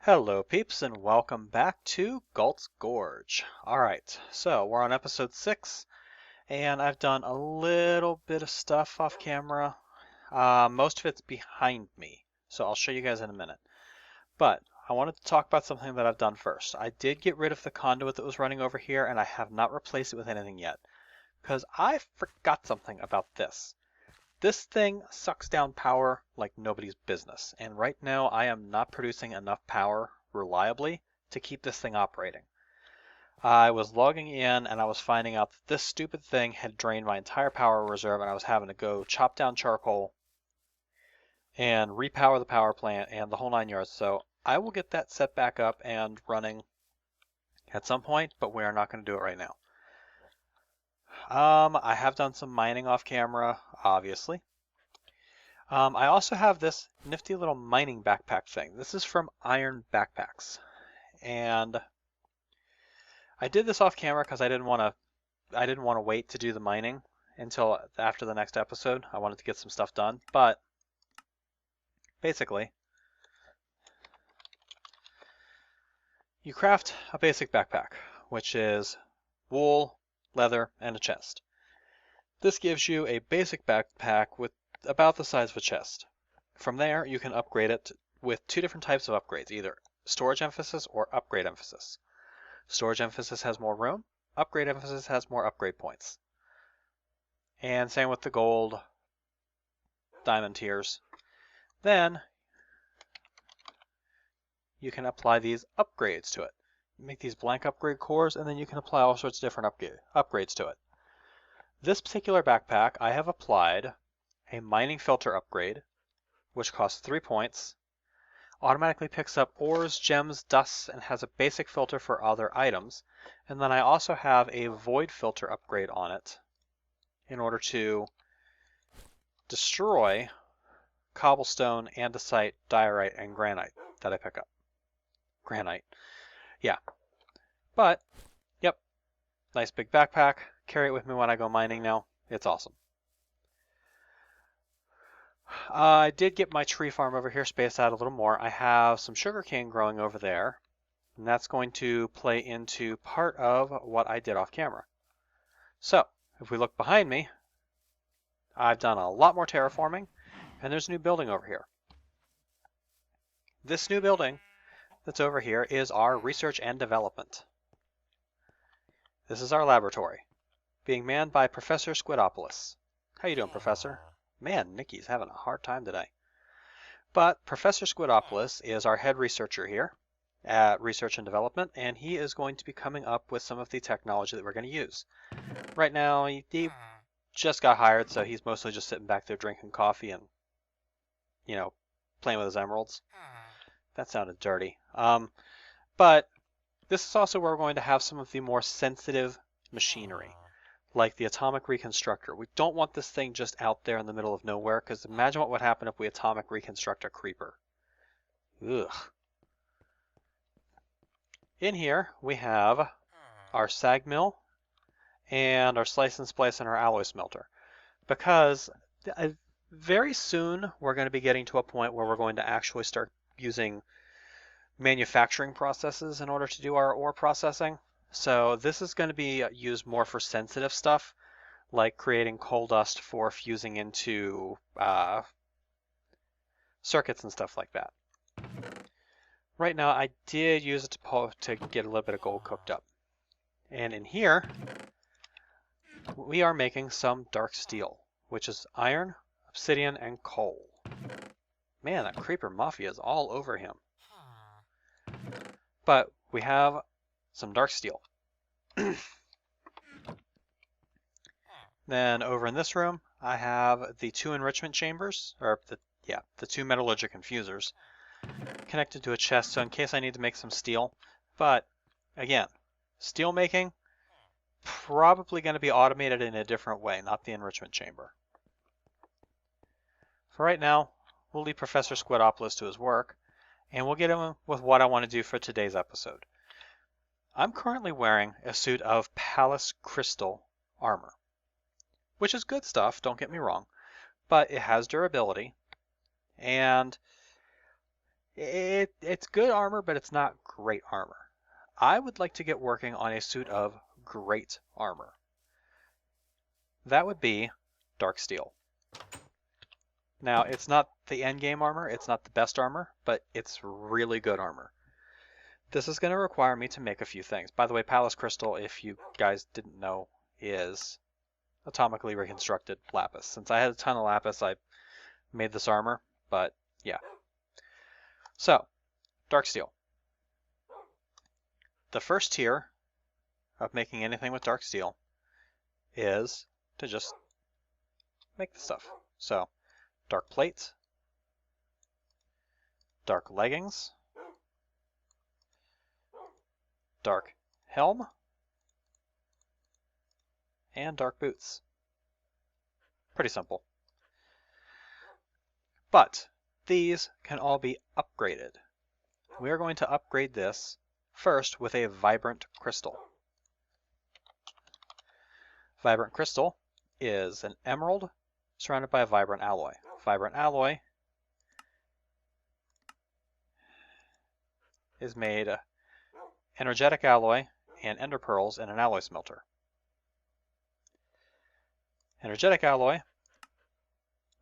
Hello peeps and welcome back to Gult's Gorge. Alright, so we're on episode 6 and I've done a little bit of stuff off camera. Most of it's behind me, so I'll show you guys in a minute. But I wanted to talk about something that I've done first. I did get rid of the conduit that was running over here and I have not replaced it with anything yet. Because I forgot something about this. This thing sucks down power like nobody's business, and right now I am not producing enough power reliably to keep this thing operating. I was logging in and I was finding out that this stupid thing had drained my entire power reserve and I was having to go chop down charcoal and repower the power plant and the whole 9 yards. So I will get that set back up and running at some point, but we are not going to do it right now. I have done some mining off camera, obviously. I also have this nifty little mining backpack thing. This is from Iron Backpacks. And I did this off camera because I didn't want to wait to do the mining until after the next episode. I wanted to get some stuff done. But basically, you craft a basic backpack, which is wool, leather, and a chest. This gives you a basic backpack with about the size of a chest. From there, you can upgrade it with two different types of upgrades, either storage emphasis or upgrade emphasis. Storage emphasis has more room, upgrade emphasis has more upgrade points. And same with the gold, diamond tiers. Then you can apply these upgrades to it. Make these blank upgrade cores, and then you can apply all sorts of different upgrades to it. This particular backpack, I have applied a mining filter upgrade, which costs 3 points, automatically picks up ores, gems, dusts, and has a basic filter for other items. And then I also have a void filter upgrade on it in order to destroy cobblestone, andesite, diorite, and granite that I pick up. Granite. Yeah. But, yep, nice big backpack. Carry it with me when I go mining now. It's awesome. I did get my tree farm over here spaced out a little more. I have some sugarcane growing over there, and that's going to play into part of what I did off camera. So, if we look behind me, I've done a lot more terraforming, and there's a new building over here. This new building that's over here is our research and development. This is our laboratory, being manned by Professor Squidopoulos. How you doing, Professor? Man, Nikki's having a hard time today. But Professor Squidopoulos is our head researcher here at Research and Development, and he is going to be coming up with some of the technology that we're going to use. Right now, he just got hired, so he's mostly just sitting back there drinking coffee and, playing with his emeralds. That sounded dirty. But this is also where we're going to have some of the more sensitive machinery, like the atomic reconstructor. We don't want this thing just out there in the middle of nowhere, because imagine what would happen if we atomic reconstruct a creeper. Ugh. In here, we have our sag mill and our slice and splice and our alloy smelter, because very soon we're going to be getting to a point where we're going to actually start using manufacturing processes in order to do our ore processing. So this is going to be used more for sensitive stuff, like creating coal dust for fusing into circuits and stuff like that. Right now, I did use it to get a little bit of gold cooked up. And in here, we are making some dark steel, which is iron, obsidian, and coal. Man, that creeper mafia is all over him. But we have some dark steel. Then over in this room, I have the two enrichment chambers, or the two metallurgic infusers, connected to a chest, so in case I need to make some steel. But again, steel making, probably going to be automated in a different way, not the enrichment chamber. For right now, we'll leave Professor Squidopoulos to his work, and we'll get him with what I want to do for today's episode. I'm currently wearing a suit of Palace Crystal armor, which is good stuff, don't get me wrong, but it has durability, and It's good armor, but it's not great armor. I would like to get working on a suit of great armor. That would be dark steel. Now, it's not the end game armor, it's not the best armor, but it's really good armor. This is going to require me to make a few things. By the way, Palace Crystal, if you guys didn't know, is atomically reconstructed lapis. Since I had a ton of lapis, I made this armor, but yeah. So, dark steel. The first tier of making anything with dark steel is to just make the stuff. So, dark plate, dark leggings, dark helm, and dark boots. Pretty simple. But these can all be upgraded. We are going to upgrade this first with a vibrant crystal. Vibrant crystal is an emerald surrounded by a vibrant alloy. Vibrant alloy is made energetic alloy and ender pearls in an alloy smelter. Energetic alloy,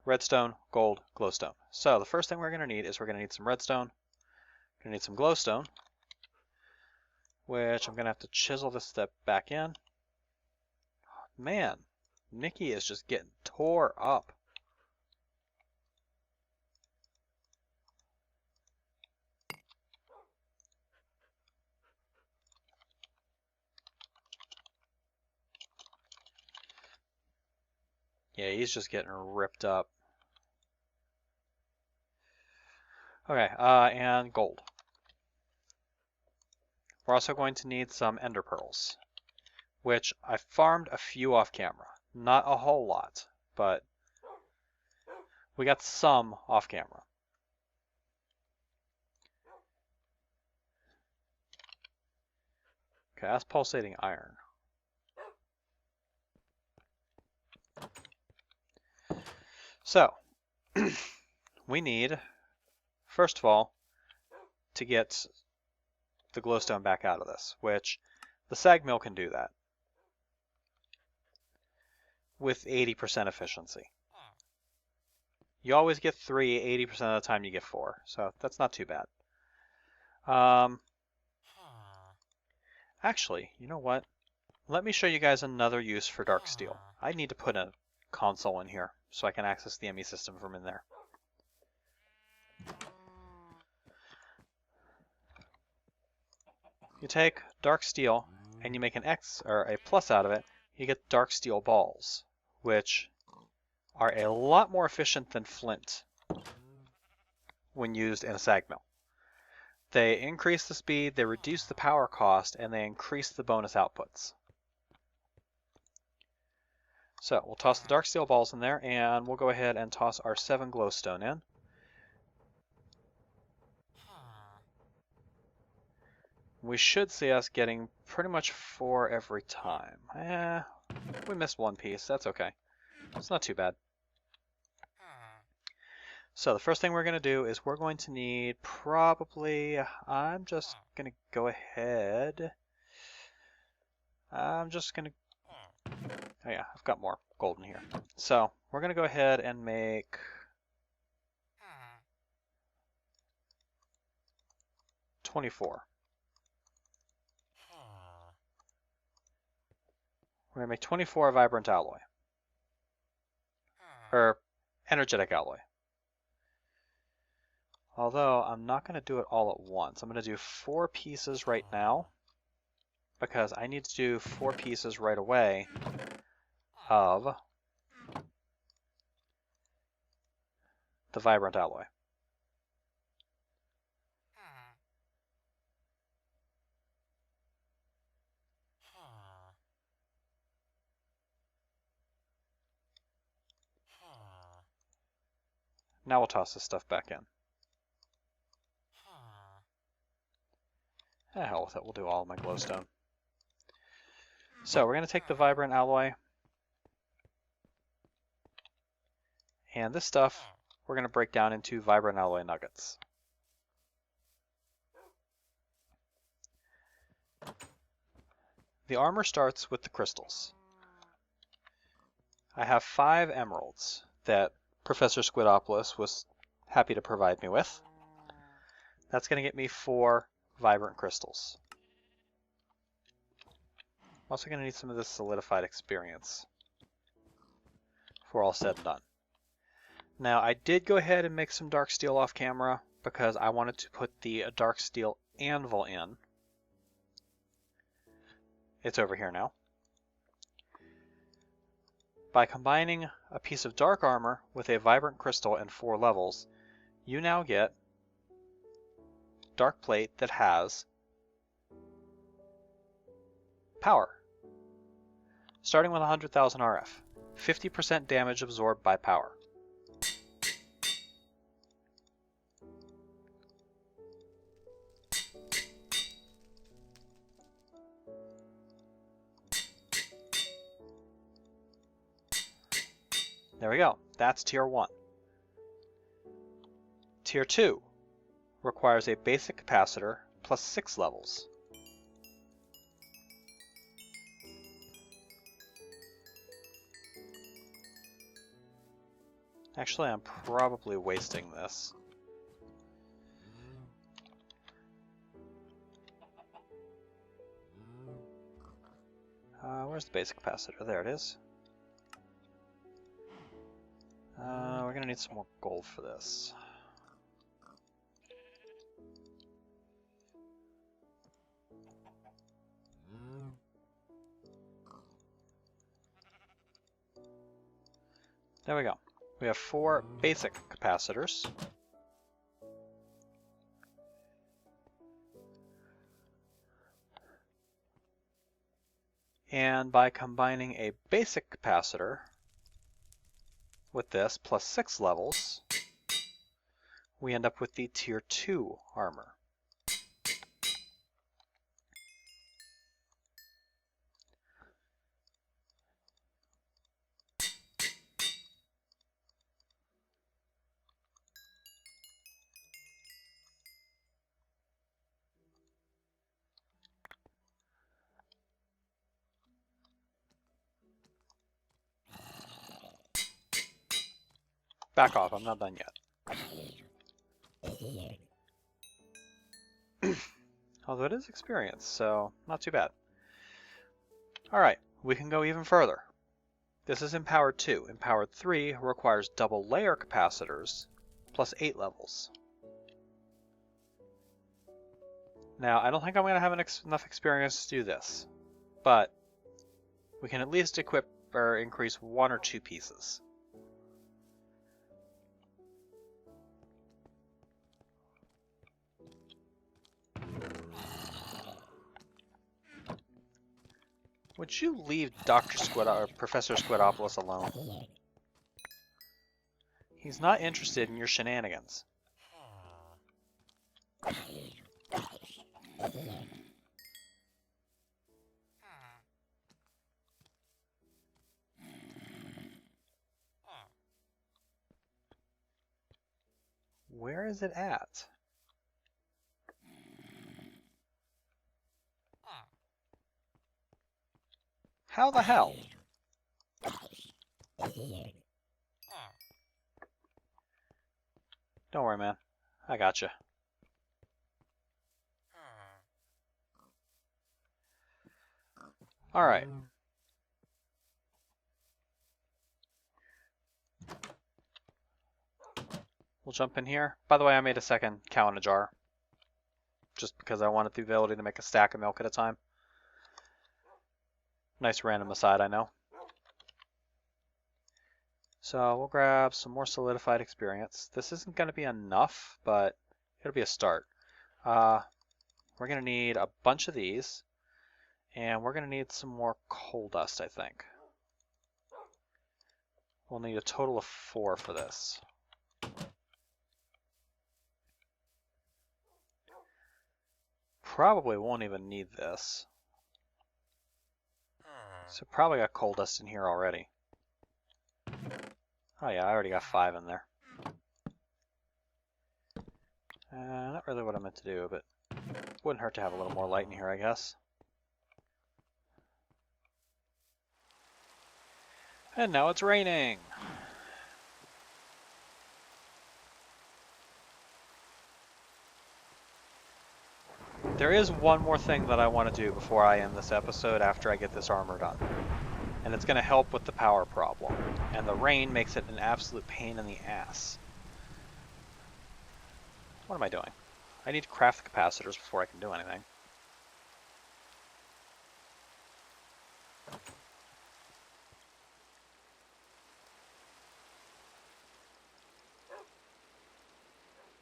redstone, gold, glowstone. So the first thing we're going to need is we're going to need some redstone, going to need some glowstone, which I'm going to have to chisel this step back in. Man, Nikki is just getting tore up. Yeah, he's just getting ripped up. Okay, and gold. We're also going to need some ender pearls, which I farmed a few off camera. Not a whole lot, but we got some off camera. Okay, that's pulsating iron. So, we need, first of all, to get the glowstone back out of this, which the sag mill can do that with 80% efficiency. You always get 3, 80% of the time you get 4, so that's not too bad. Actually, you know what? Let me show you guys another use for dark steel. I need to put a console in here so I can access the ME system from in there. You take dark steel and you make an X or a plus out of it, you get dark steel balls, which are a lot more efficient than flint when used in a sag mill. They increase the speed, they reduce the power cost, and they increase the bonus outputs. So we'll toss the dark steel balls in there, and we'll go ahead and toss our 7 glowstone in. We should see us getting pretty much 4 every time. We missed one piece, that's okay. It's not too bad. So the first thing we're going to do is we're going to need probably, I'm just going to go ahead. I'm just going to, oh yeah, I've got more gold in here. So we're going to go ahead and make 24. We're going to make 24 vibrant alloy. Or energetic alloy. Although I'm not going to do it all at once. I'm going to do 4 pieces right now because I need to do 4 pieces right away of the vibrant alloy. Now we'll toss this stuff back in. Hell with it, we'll do all of my glowstone. So we're going to take the vibrant alloy, and this stuff we're going to break down into vibrant alloy nuggets. The armor starts with the crystals. I have 5 emeralds that Professor Squidopoulos was happy to provide me with. That's going to get me 4 vibrant crystals. I'm also going to need some of this solidified experience before all said and done. Now, I did go ahead and make some dark steel off camera because I wanted to put the dark steel anvil in. It's over here now. By combining a piece of dark armor with a vibrant crystal and 4 levels, you now get dark plate that has power. Starting with 100,000 RF, 50% damage absorbed by power. There we go. That's Tier 1. Tier 2 requires a basic capacitor plus 6 levels. Actually, I'm probably wasting this. Where's the basic capacitor? There it is. We're going to need some more gold for this. There we go. We have 4 basic capacitors. And by combining a basic capacitor with this plus 6 levels, we end up with the Tier 2 armor. Back off, I'm not done yet. Although it is experience, so not too bad. Alright, we can go even further. This is Empowered 2. Empowered 3 requires double layer capacitors plus 8 levels. Now, I don't think I'm going to have enough experience to do this, but we can at least equip or increase 1 or 2 pieces. Would you leave Professor Squidopoulos alone? He's not interested in your shenanigans. Where is it at? How the hell? Don't worry, man. I gotcha. Alright. We'll jump in here. By the way, I made a second cow in a jar. Just because I wanted the ability to make a stack of milk at a time. Nice random aside, I know. So we'll grab some more solidified experience. This isn't going to be enough, but it'll be a start. We're going to need a bunch of these, and we're going to need some more coal dust, I think. We'll need a total of 4 for this. Probably won't even need this. So probably got coal dust in here already. Oh yeah, I already got 5 in there. Not really what I meant to do, but wouldn't hurt to have a little more light in here, I guess. And now it's raining. There is one more thing that I want to do before I end this episode after I get this armor done. And it's going to help with the power problem. And the rain makes it an absolute pain in the ass. What am I doing? I need to craft the capacitors before I can do anything.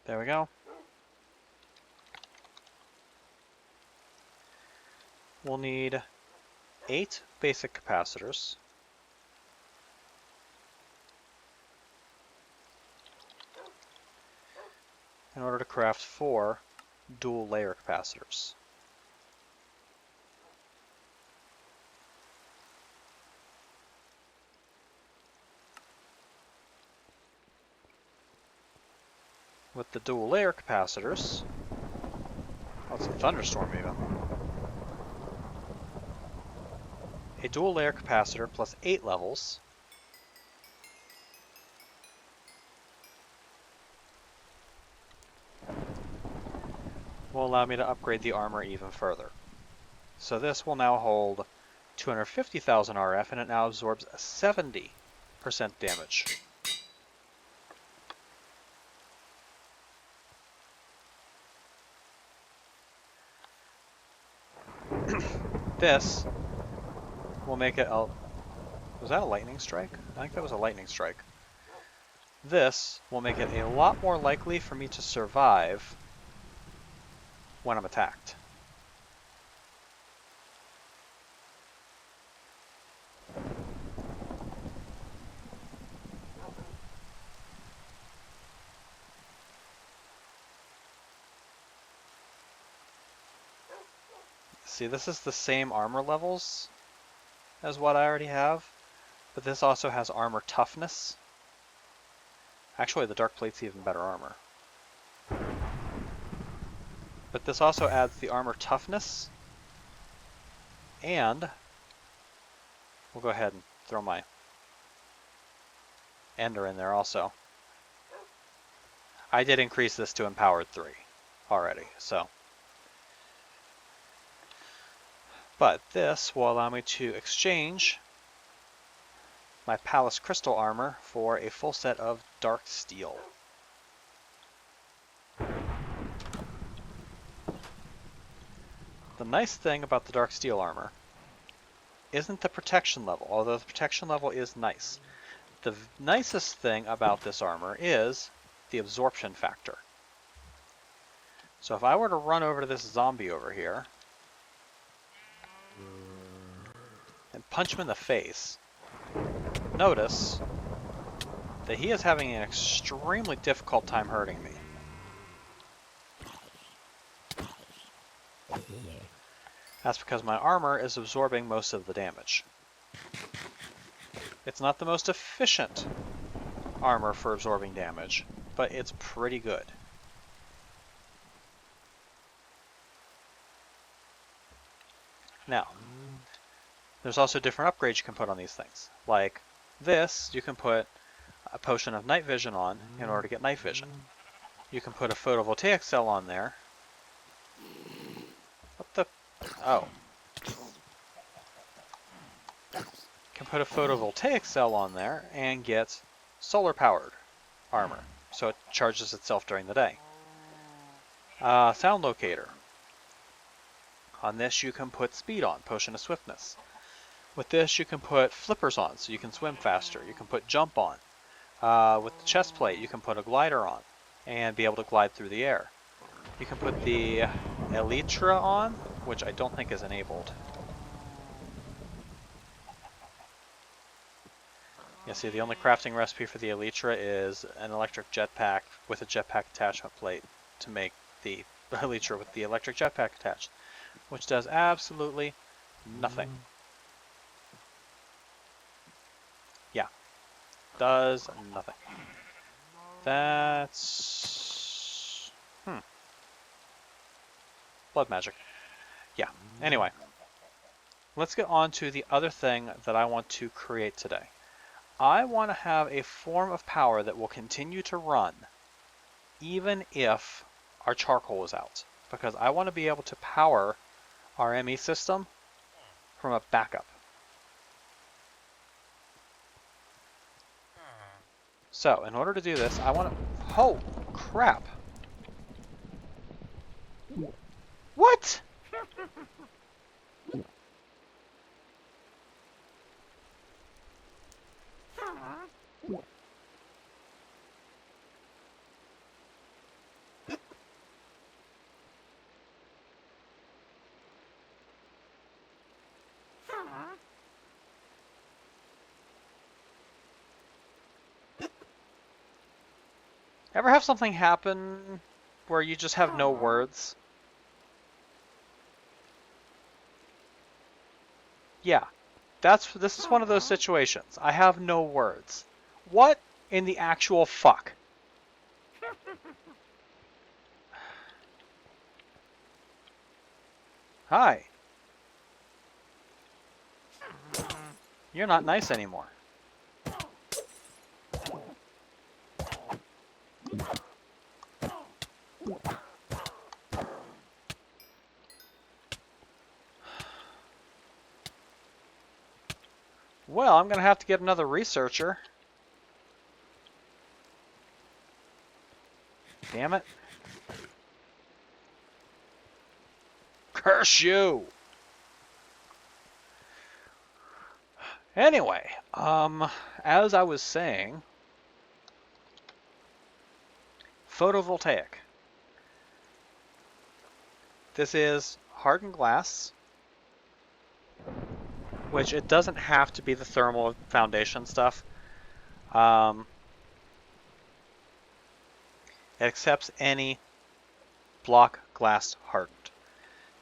There we go. We'll need 8 basic capacitors. In order to craft 4 dual layer capacitors. With the dual layer capacitors, oh, it's a thunderstorm even. A dual layer capacitor plus 8 levels will allow me to upgrade the armor even further. So this will now hold 250,000 RF and it now absorbs 70% damage. This will make it a... Was that a lightning strike? I think that was a lightning strike. This will make it a lot more likely for me to survive when I'm attacked. See, this is the same armor levels as what I already have, but this also has armor toughness. Actually, the dark plate's even better armor. But this also adds the armor toughness, and we'll go ahead and throw my ender in there also. I did increase this to empowered 3 already, so. But this will allow me to exchange my Palace Crystal armor for a full set of Dark Steel. The nice thing about the Dark Steel armor isn't the protection level, although the protection level is nice. The nicest thing about this armor is the absorption factor. So if I were to run over to this zombie over here and punch him in the face, notice that he is having an extremely difficult time hurting me. That's because my armor is absorbing most of the damage. It's not the most efficient armor for absorbing damage, but it's pretty good. Now, there's also different upgrades you can put on these things. Like this, you can put a potion of night vision on in order to get night vision. You can put a photovoltaic cell on there. What the? Oh. You can put a photovoltaic cell on there and get solar powered armor, so it charges itself during the day. Sound locator. On this you can put speed on, potion of swiftness. With this you can put flippers on so you can swim faster. You can put jump on. With the chest plate you can put a glider on and be able to glide through the air. You can put the elytra on, which I don't think is enabled. Yeah, see, the only crafting recipe for the elytra is an electric jetpack with a jetpack attachment plate to make the elytra with the electric jetpack attached, which does absolutely nothing. Yeah, does nothing. That's... blood magic. Yeah, anyway. Let's get on to the other thing that I want to create today. I want to have a form of power that will continue to run even if our charcoal is out, because I want to be able to power our ME system from a backup. So, in order to do this, I want to... Oh, crap. What? Ever have something happen where you just have no words? Yeah, this is one of those situations. I have no words. What in the actual fuck? Hi. You're not nice anymore. Well, I'm gonna have to get another researcher. Damn it. Curse you! Anyway, as I was saying, photovoltaic. This is hardened glass, which it doesn't have to be the thermal foundation stuff. It accepts any block glass hardened.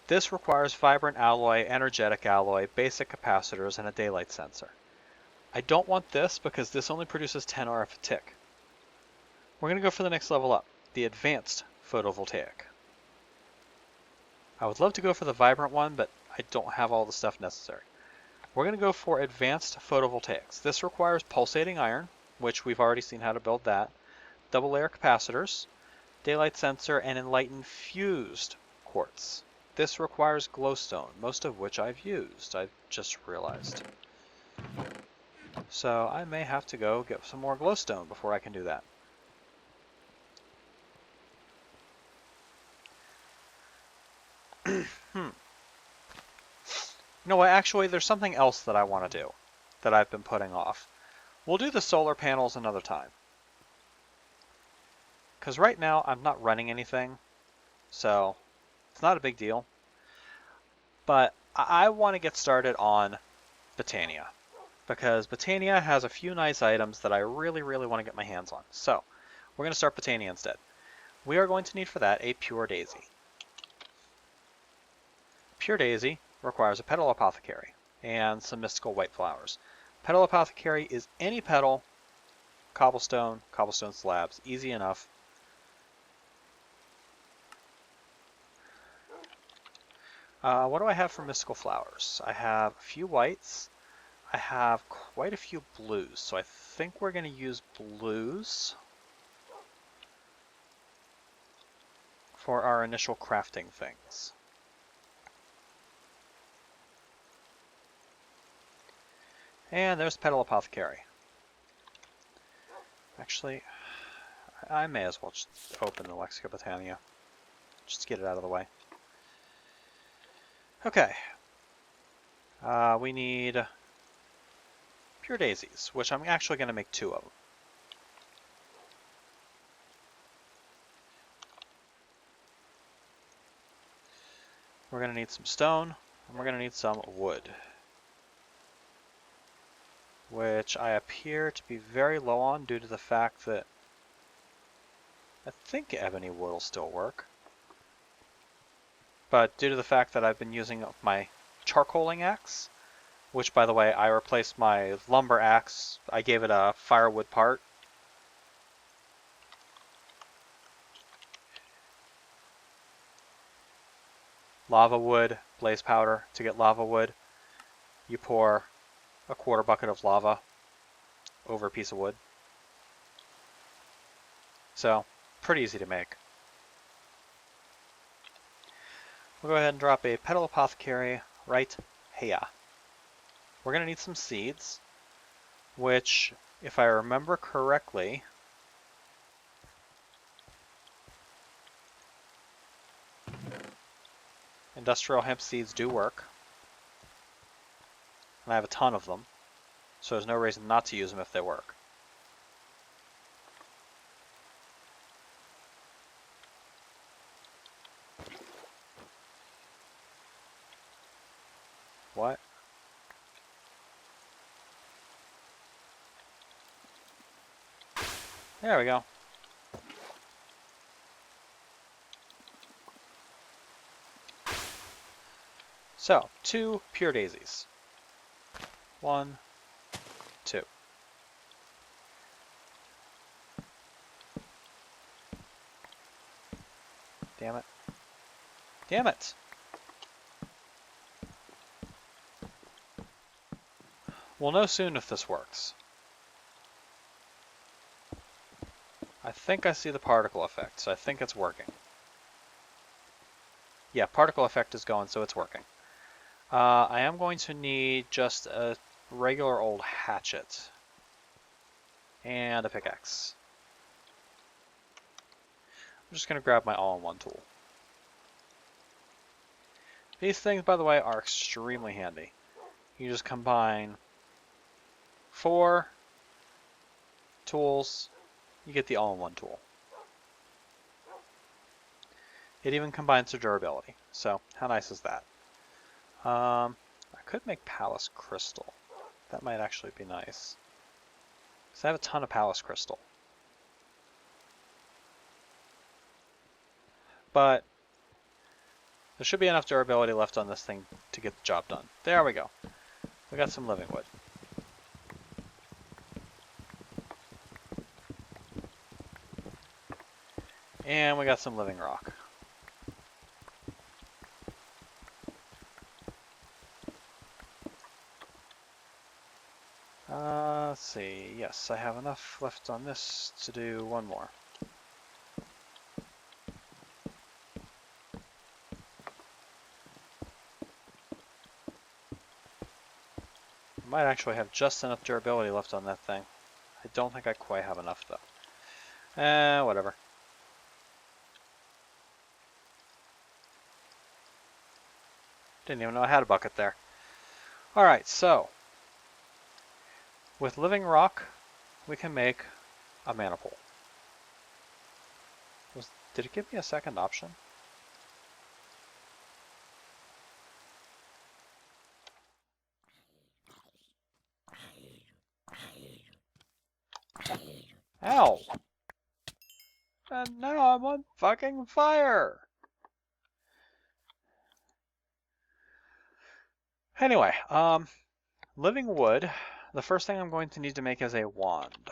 This requires vibrant alloy, energetic alloy, basic capacitors, and a daylight sensor. I don't want this because this only produces 10 RF a tick. We're going to go for the next level up, the advanced photovoltaic. I would love to go for the vibrant one, but I don't have all the stuff necessary. We're going to go for advanced photovoltaics. This requires pulsating iron, which we've already seen how to build that, double layer capacitors, daylight sensor, and enlightened fused quartz. This requires glowstone, most of which I've used, I've just realized. So I may have to go get some more glowstone before I can do that. You know what, actually there's something else that I want to do that I've been putting off. We'll do the solar panels another time. Because right now I'm not running anything, so it's not a big deal. But I want to get started on Botania, because Botania has a few nice items that I really want to get my hands on. So we're going to start Botania instead. We are going to need for that a pure daisy. Pure daisy requires a petal apothecary and some mystical white flowers. Petal apothecary is any petal, cobblestone slabs, easy enough. What do I have for mystical flowers? I have a few whites. I have quite a few blues, so I think we're going to use blues for our initial crafting things. And there's Petal Apothecary. Actually, I may as well just open the Lexica Botania, just to get it out of the way. Okay. We need pure daisies, which I'm actually going to make 2 of them. We're going to need some stone, and we're going to need some wood, which I appear to be very low on due to the fact that I think ebony wood will still work. But due to the fact that I've been using my charcoaling axe, which by the way, I replaced my lumber axe, I gave it a firewood part. Lava wood, blaze powder. To get lava wood, you pour a 1/4 bucket of lava over a piece of wood. So, pretty easy to make. We'll go ahead and drop a petal apothecary right here. We're going to need some seeds, which, if I remember correctly, industrial hemp seeds do work. And I have a ton of them, so there's no reason not to use them if they work. What? There we go. So, 2 pure daisies. 1, 2. Damn it. Damn it! We'll know soon if this works. I think I see the particle effect, so I think it's working. Yeah, particle effect is going, so it's working. I am going to need just a regular old hatchet and a pickaxe. I'm just going to grab my all-in-one tool. These things, by the way, are extremely handy. You just combine 4 tools, you get the all-in-one tool. It even combines their durability, so how nice is that? I could make Palace Crystal. That might actually be nice. Because I have a ton of Palace Crystal. But there should be enough durability left on this thing to get the job done. There we go. We got some living wood. And we got some living rock. Let's see. Yes, I have enough left on this to do one more. I might actually have just enough durability left on that thing. I don't think I quite have enough though. Whatever. Didn't even know I had a bucket there. Alright, so with living rock, we can make a mana pool. Did it give me a second option? Ow! And now I'm on fucking fire! Anyway, living wood, the first thing I'm going to need to make is a wand.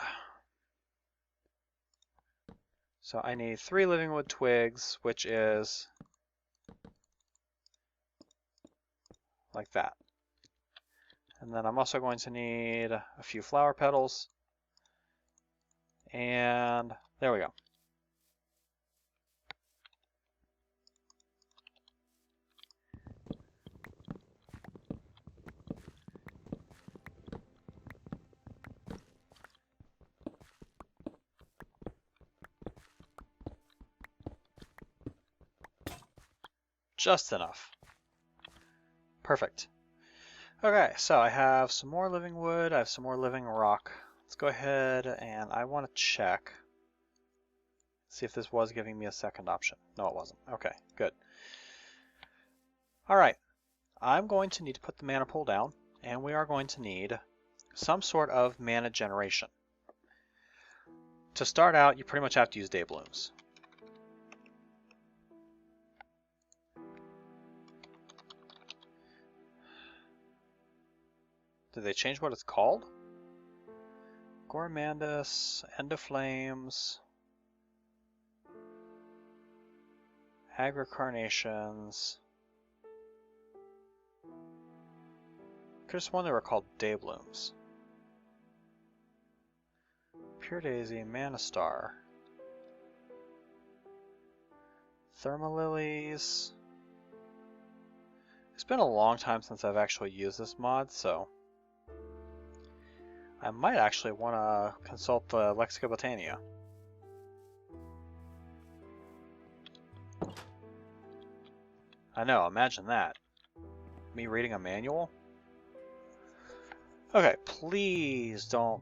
So I need 3 living wood twigs, which is like that. And then I'm also going to need a few flower petals. And there we go. Just enough. Perfect. Okay, so I have some more living wood, I have some more living rock. Let's go ahead and I want to check. See if this was giving me a second option. No, it wasn't. Okay, good. Alright, I'm going to need to put the mana pool down, and we are going to need some sort of mana generation. To start out, you pretty much have to use day blooms. Did they change what it's called? Gormandus, End of Flames, Agra Carnations. Could have sworn they were called day blooms. Pure Daisy, Mana Star. Thermalilies. It's been a long time since I've actually used this mod, so I might actually want to consult the Lexica Botania. I know, imagine that. Me reading a manual? Okay, please don't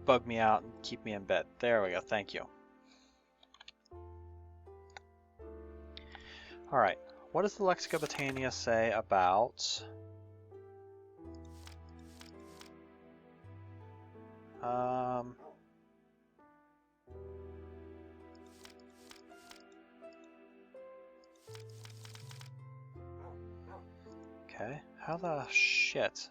bug me out and keep me in bed. There we go, thank you. Alright, what does the Lexica Botania say about... Okay, how the shit?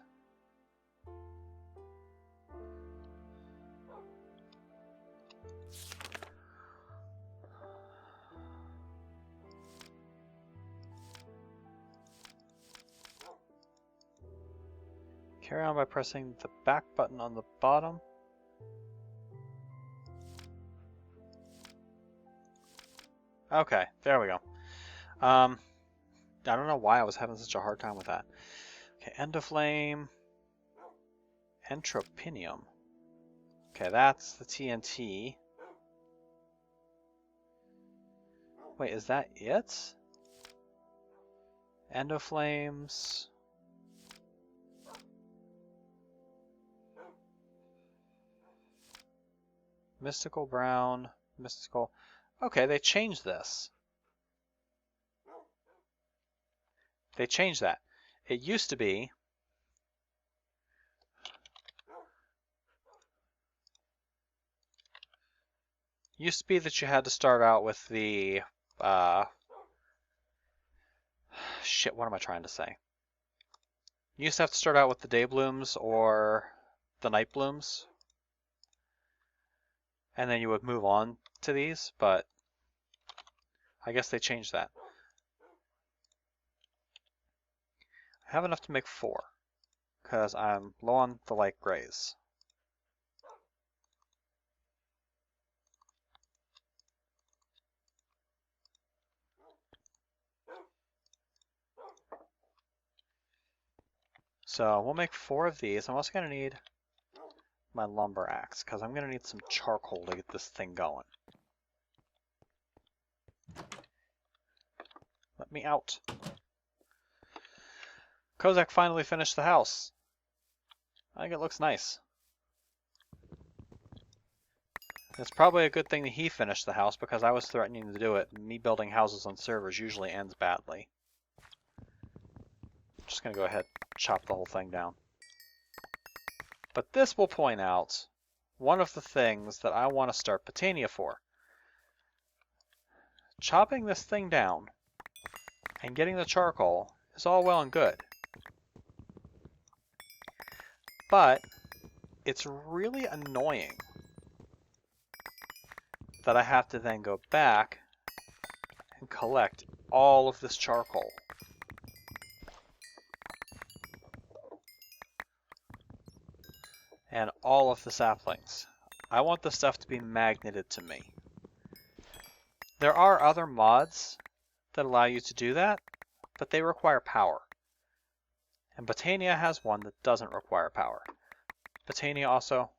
Carry on by pressing the back button on the bottom. Okay, there we go. I don't know why I was having such a hard time with that. Okay, Endoflame. Entropinium. Okay, that's the TNT. Wait, is that it? Endoflames. Mystical Brown. Mystical... Okay, they changed this. They changed that. It used to be... that you had to start out with the... Shit, what am I trying to say? You used to have to start out with the day blooms or the night blooms. And then you would move on to these, but I guess they changed that. I have enough to make 4, because I'm low on the light grays. So we'll make 4 of these. I'm also going to need my lumber axe, because I'm going to need some charcoal to get this thing going. Let me out. Kozak finally finished the house. I think it looks nice. It's probably a good thing that he finished the house, because I was threatening to do it. Me building houses on servers usually ends badly. I'm just going to go ahead and chop the whole thing down. But this will point out one of the things that I want to start Botania for. Chopping this thing down and getting the charcoal is all well and good. But it's really annoying that I have to then go back and collect all of this charcoal. And all of the saplings. I want the stuff to be magneted to me. There are other mods that allow you to do that, but they require power. And Botania has one that doesn't require power. Botania also...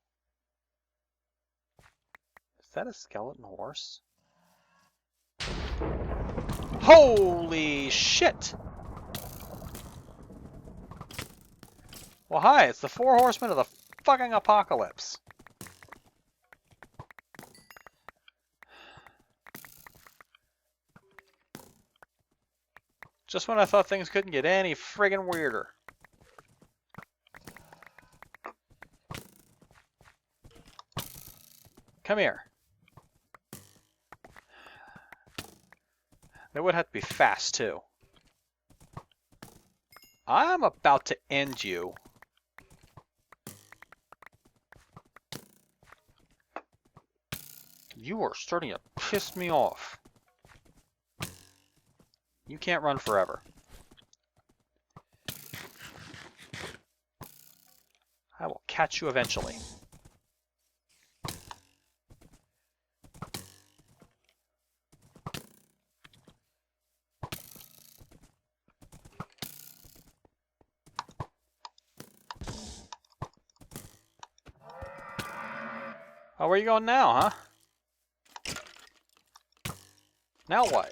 Is that a skeleton horse? Holy shit! Well, hi, it's the 4 horsemen of the fucking apocalypse. Just when I thought things couldn't get any friggin' weirder. Come here. They would have to be fast, too. I'm about to end you. You are starting to piss me off. You can't run forever. I will catch you eventually. Oh, where you going now, huh? Now what?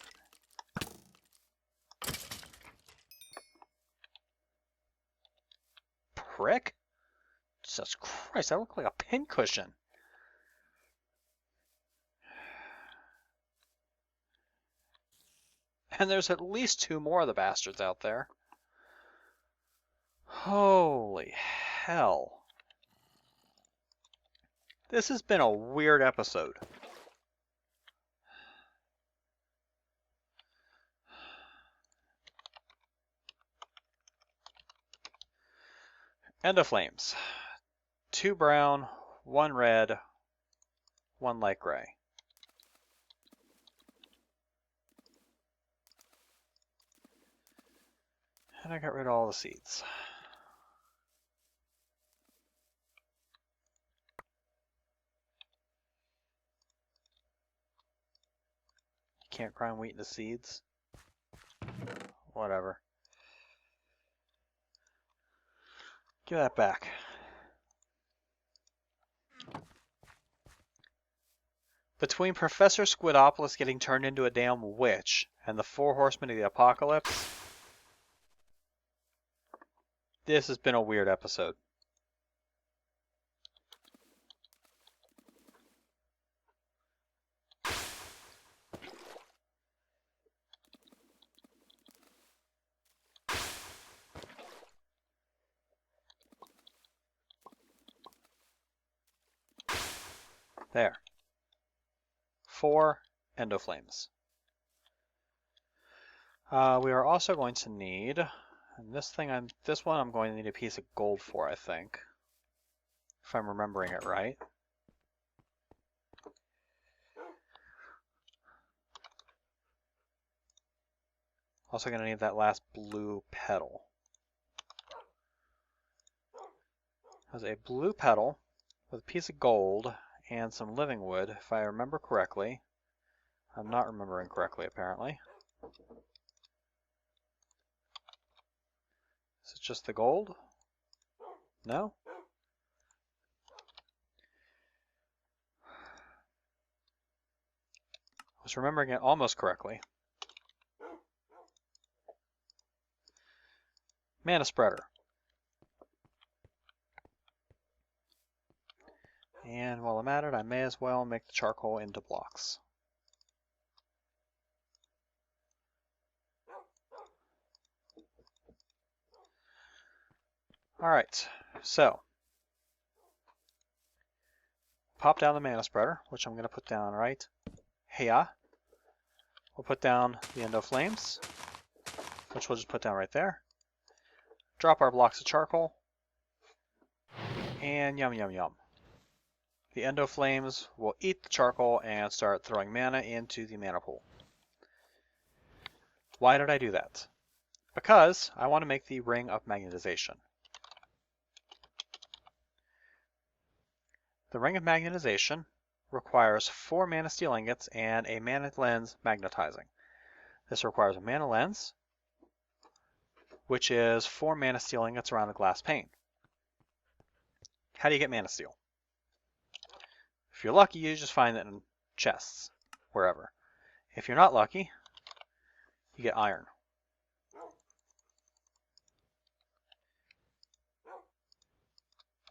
Prick? Jesus Christ, I look like a pincushion. And there's at least 2 more of the bastards out there. Holy hell. This has been a weird episode. Endoflames. 2 brown, 1 red, 1 light gray. And I got rid of all the seeds. You can't grind wheat into seeds. Whatever. Give that back. Between Professor Squidopoulos getting turned into a damn witch and the 4 horsemen of the apocalypse, this has been a weird episode. There. 4 endoflames. We are also going to need, and this one I'm going to need a piece of gold for, I think, if I'm remembering it right. Also going to need that last blue petal. There's a blue petal with a piece of gold and some living wood, if I remember correctly. I'm not remembering correctly, apparently. Is it just the gold? No? I was remembering it almost correctly. Mana spreader. And while I'm at it, I may as well make the charcoal into blocks. Alright, so pop down the mana spreader, which I'm going to put down right here. We'll put down the endoflames, which we'll just put down right there. Drop our blocks of charcoal, and yum yum yum. The endoflames will eat the charcoal and start throwing mana into the mana pool. Why did I do that? Because I want to make the Ring of Magnetization. The Ring of Magnetization requires 4 mana steel ingots and a mana lens magnetizing. This requires a mana lens, which is 4 mana steel ingots around a glass pane. How do you get mana steel? If you're lucky, you just find it in chests, wherever. If you're not lucky, you get iron.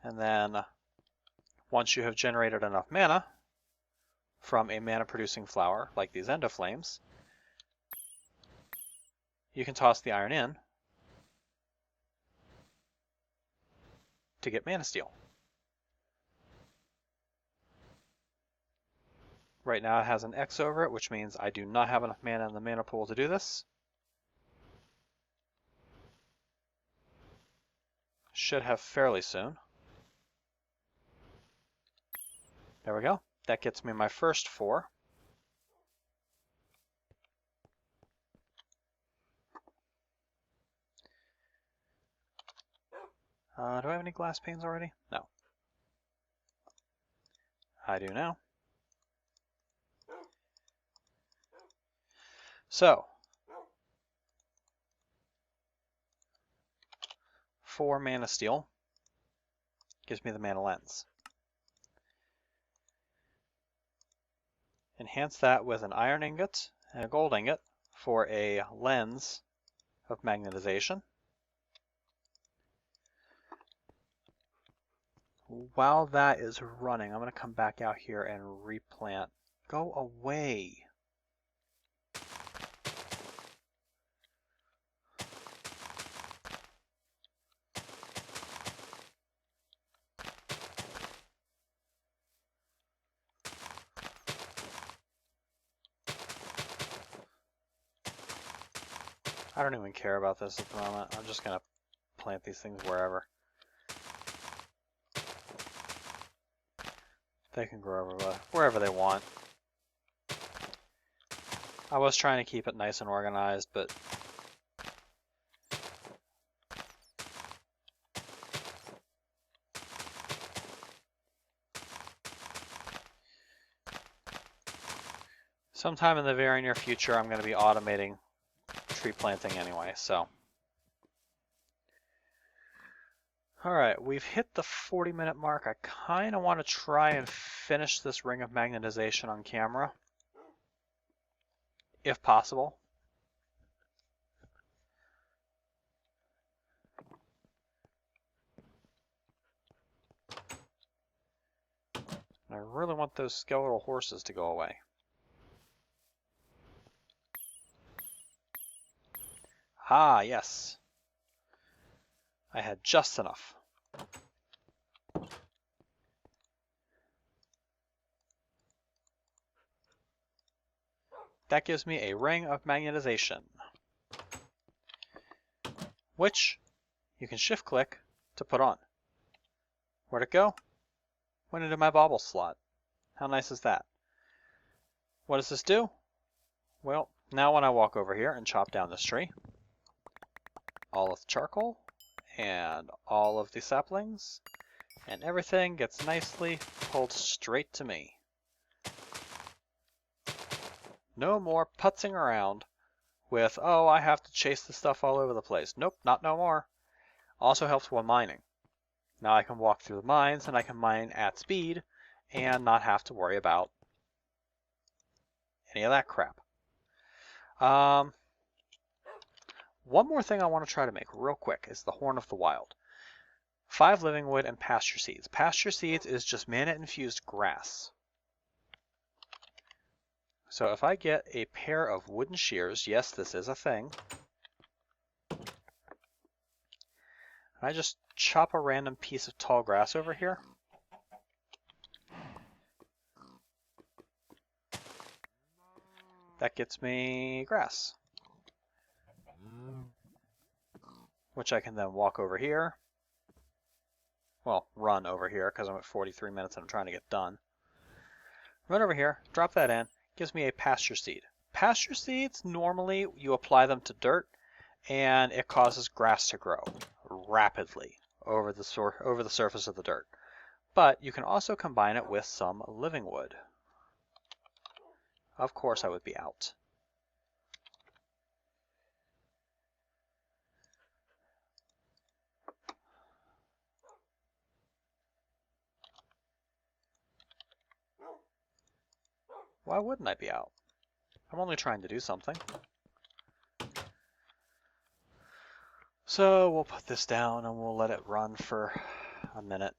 And then, once you have generated enough mana from a mana-producing flower, like these endoflames, you can toss the iron in to get mana steel. Right now it has an X over it, which means I do not have enough mana in the mana pool to do this. Should have fairly soon. There we go. That gets me my first 4. Do I have any glass panes already? No. I do now. So, 4 mana steel gives me the mana lens. enhance that with an iron ingot and a gold ingot for a lens of magnetization. While that is running, I'm going to come back out here and replant. Go away. I don't even care about this at the moment. I'm just going to plant these things wherever. They can grow wherever they want. I was trying to keep it nice and organized, but sometime in the very near future, I'm going to be automating tree planting anyway, so. Alright, we've hit the 40-minute mark. I kind of want to try and finish this ring of magnetization on camera, if possible. I really want those skeletal horses to go away. Ah, yes. I had just enough. That gives me a ring of magnetization, which you can shift click to put on. Where'd it go? Went into my bauble slot. How nice is that? What does this do? Well, now when I walk over here and chop down this tree, all of the charcoal and all of the saplings and everything gets nicely pulled straight to me. No more putzing around with, oh, I have to chase the stuff all over the place. Nope, not no more. Also helps when mining. Now I can walk through the mines and I can mine at speed and not have to worry about any of that crap. One more thing I want to try to make real quick is the Horn of the Wild. 5 living wood and pasture seeds. Pasture seeds is just mana-infused grass. So if I get a pair of wooden shears, yes, this is a thing, I just chop a random piece of tall grass over here. That gets me grass, which I can then walk over here. Well, run over here because I'm at 43 minutes and I'm trying to get done. Run over here, drop that in, gives me a pasture seed. Pasture seeds, normally you apply them to dirt and it causes grass to grow rapidly over the surface of the dirt. But you can also combine it with some living wood. Of course I would be out. Why wouldn't I be out? I'm only trying to do something. So we'll put this down and we'll let it run for a minute.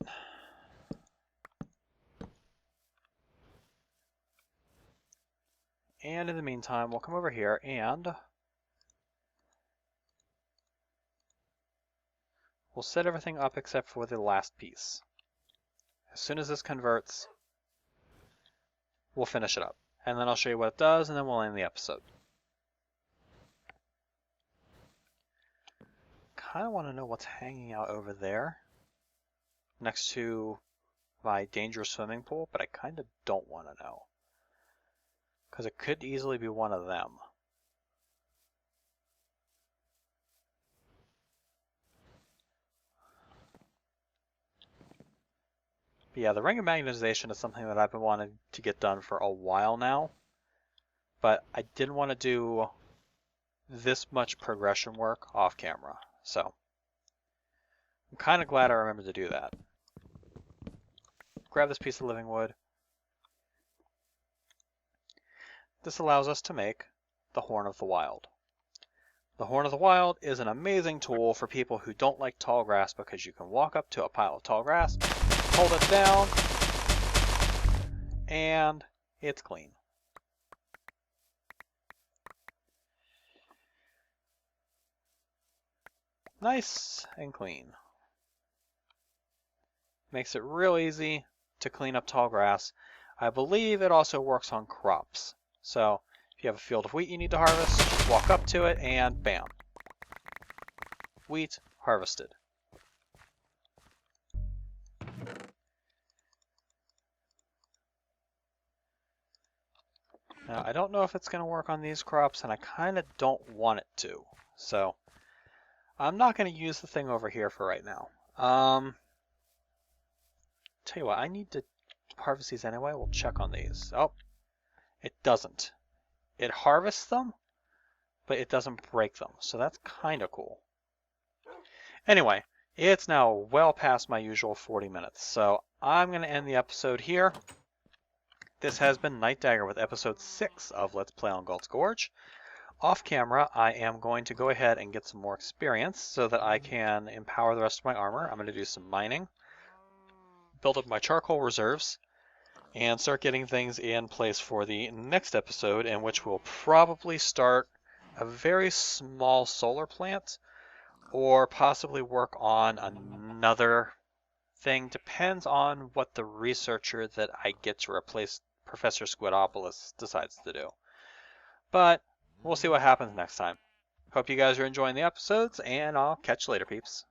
And in the meantime, we'll come over here and we'll set everything up except for the last piece. As soon as this converts, we'll finish it up. And then I'll show you what it does, and then we'll end the episode. Kind of want to know what's hanging out over there next to my dangerous swimming pool, but I kind of don't want to know. Because it could easily be one of them. But yeah, the ring of magnetization is something that I've been wanting to get done for a while now. But I didn't want to do this much progression work off camera. So I'm kind of glad I remembered to do that. Grab this piece of living wood. this allows us to make the Horn of the Wild. The Horn of the Wild is an amazing tool for people who don't like tall grass because you can walk up to a pile of tall grass, hold it down, and it's clean. Nice and clean. Makes it real easy to clean up tall grass. I believe it also works on crops. So if you have a field of wheat you need to harvest, just walk up to it and bam. Wheat harvested. Now I don't know if it's going to work on these crops, and I kind of don't want it to. So I'm not going to use the thing over here for right now. Tell you what, I need to harvest these anyway. We'll check on these. Oh, it doesn't. It harvests them, but it doesn't break them. So that's kind of cool. Anyway, it's now well past my usual 40 minutes. So I'm going to end the episode here. This has been Night Dagger with episode 6 of Let's Play on Gult's Gorge. Off camera, I am going to go ahead and get some more experience so that I can empower the rest of my armor. I'm going to do some mining, build up my charcoal reserves, and start getting things in place for the next episode, in which we'll probably start a very small solar plant or possibly work on another thing. Depends on what the researcher that I get to replace Professor Squidopoulos decides to do. But we'll see what happens next time. Hope you guys are enjoying the episodes, and I'll catch you later, peeps.